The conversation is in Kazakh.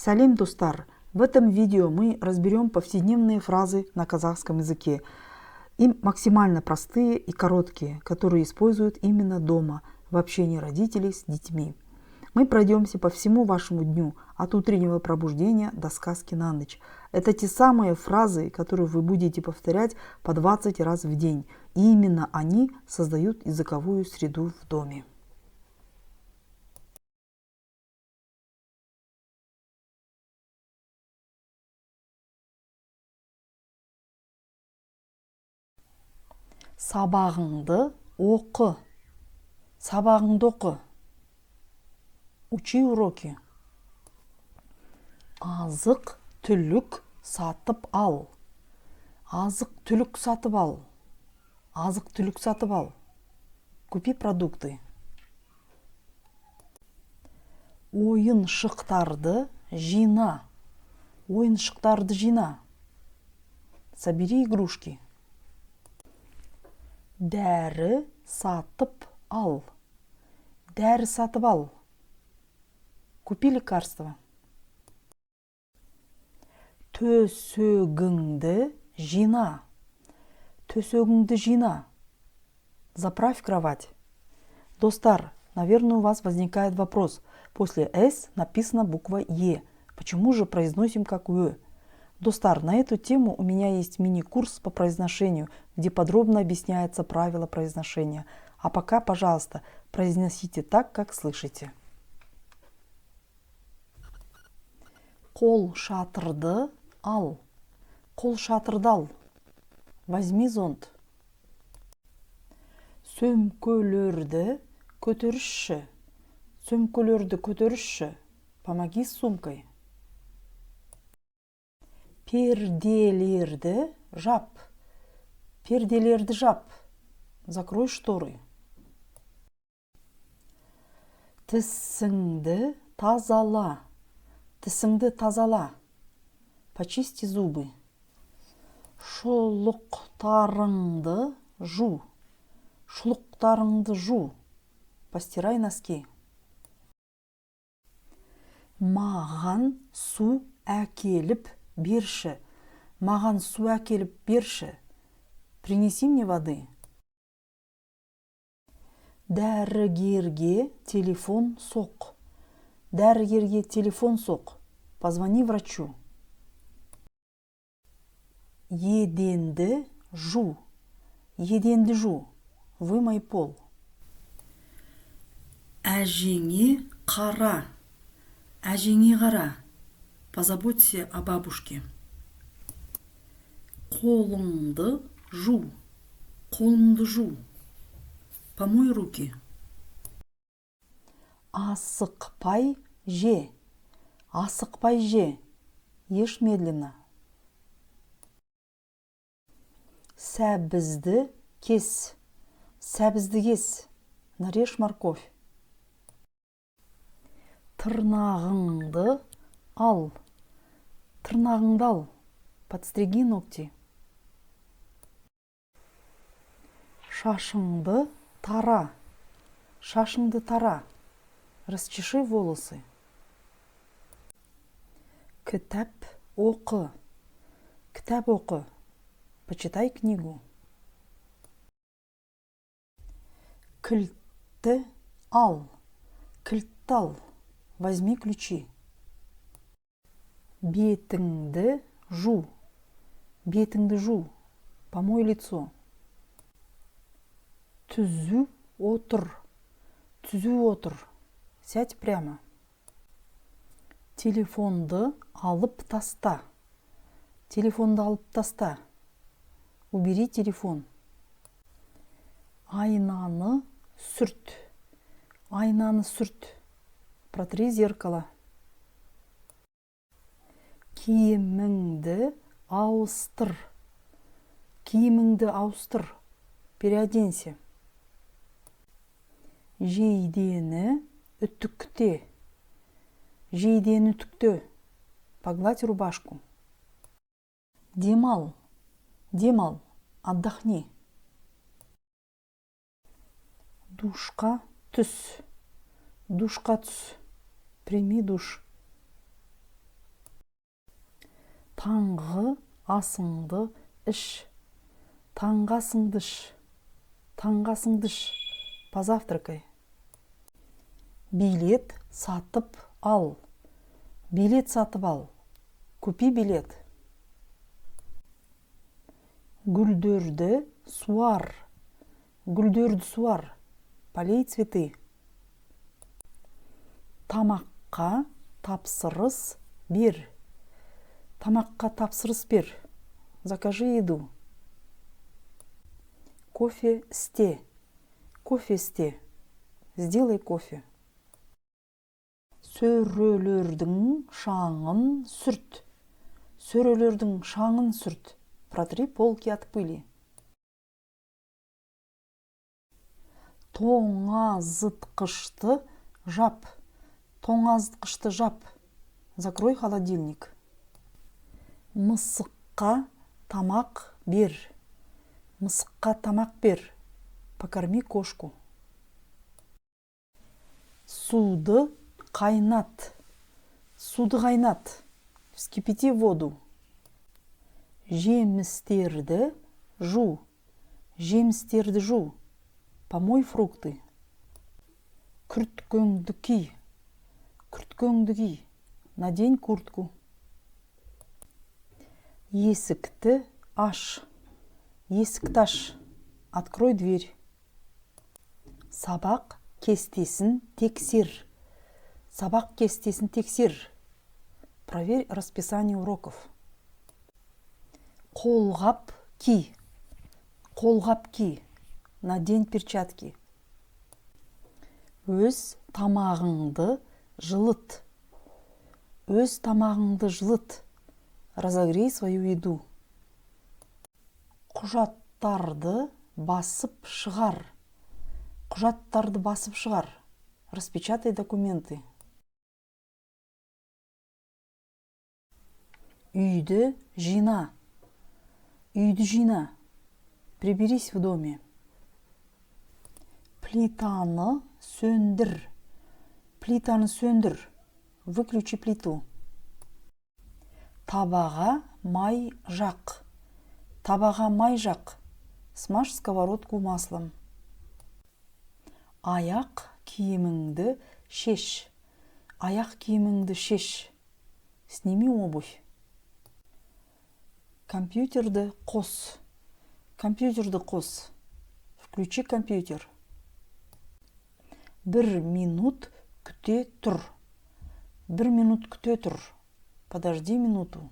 Салим, достар! В этом видео мы разберем повседневные фразы на казахском языке. Им максимально простые и короткие, которые используют именно дома, в общении родителей с детьми. Мы пройдемся по всему вашему дню, от утреннего пробуждения до сказки на ночь. Это те самые фразы, которые вы будете повторять по 20 раз в день. И именно они создают языковую среду в доме. Сабағыңды оқы. Сабағыңды оқы. Учи уроки. Азық-түлік сатып ал. Азық-түлік сатып ал. Азық-түлік сатып ал. Купи продукты. Ойыншықтарды жина. Ойыншықтарды жина. Собери игрушки. Дәрі сатып ал. Дәрі сатып ал. Купи лекарство. Төсегіңді жина. Төсегіңді жина. Заправь кровать. Достар, наверное, у вас возникает вопрос. После «с» написана буква «е». Почему же произносим как «ө»? Достар, на эту тему у меня есть мини-курс по произношению, где подробно объясняется правила произношения. А пока, пожалуйста, произносите так, как слышите. Қол шатырды ал. Қол шатырды ал. Возьми зонт. Сөмкөлерді көтерішші. Сөмкөлерді көтерішші. Помоги с сумкой. Перделерді жап. Перделерді жап. Закрой шторы. Тісіңді тазала. Тісіңді тазала. Почисти зубы. Шұлықтарыңды жу. Шұлықтарыңды жу. Постирай носки. Маған су әкеліп берші. Маған су әкеліп берші. Принеси мне воды. Дәрігерге телефон соқ. Дәрігерге телефон соқ. Позвони врачу. Еденді жу. Еденді жу. Вымой пол. Әжеңе қара. Әжеңе қара. Позаботься о бабушке. Қолыңды жу. Қолыңды жу. Помой руки. Асықпай же. Асықпай же. Ешь медленно. Сәбізді кес. Сәбізді кес. Нарежь морковь. Тырнағыңды ал. Тырнағыңды ал. Подстриги ногти. Шашыңды тара. Шашыңды тара. Расчеши волосы. Кітап оқы. Кітап оқы. Почитай книгу. Кілтті ал. Кілтті ал. Возьми ключи. Бетіңді жу. Бетіңді жу. Помой лицо. Түзу отыр. Түзу отыр. Сядь прямо. Телефонды алып таста. Телефонды алып таста. Убери телефон. Айнаны сүрт. Айнаны сүрт. Протри зеркало. Киіміңді ауыстыр. Киіміңді ауыстыр. Переоденься. Жейдені үтікте. Жейдені үтікте. Погладь рубашку. Демал. Демал. Отдохни. Душқа түс. Душқа түс. Прими душ. Таңғы асыңды іш. Таңғы асыңды іш. Таңғы асыңды іш. Позавтракай. Билет сатып ал. Билет сатып ал. Купи билет. Гүлдерді суар. Гүлдерді суар. Полей цветы. Тамаққа тапсырыс бер. Тамаққа тапсырыс бер. Закажи еду. Кофе істе. Кофе істе. Сделай кофе. Сөрелердің шаңын сүрт. Сөрелердің шаңын сүрт. Протри полки от пыли. Тоңазытқышты жап. Тоңазытқышты жап. Закрой холодильник. Мысыққа тамақ бер. Мысыққа тамақ бер. Покорми кошку. Суды қайнат. Суды қайнат. Вскипяти воду. Жемістерді жу. Жемістерді жу. Помой фрукты. Күрткөңді ки. Күрткөңді ки. Надень куртку. Есікті аш. Есікті аш. Открой дверь. Сабақ кестесін тексер. Сабақ кестесін тексер. Проверь расписание уроков. Қолғап ки. Қолғап ки. Надень перчатки. Өз тамағыңды жылыт. Өз тамағыңды жылыт. Разогрей свою еду. Құжаттарды басып шығар. Құжаттарды басып шығар. Распечатай документы. Үйді жина. Үйді жина. Приберись в доме. Плитаны сөндір. Плитаны сөндір. Выключи плиту. Табаға май жақ. Табаға май жақ. Смажь сковородку маслом. Аяқ киіміңді шеш. Аяқ киіміңді шеш. Сними обувь. Компьютерді қос. Компьютерді қос. Включи компьютер. 1 минут күте тұр. 1 минут күте тұр. Подожди минуту.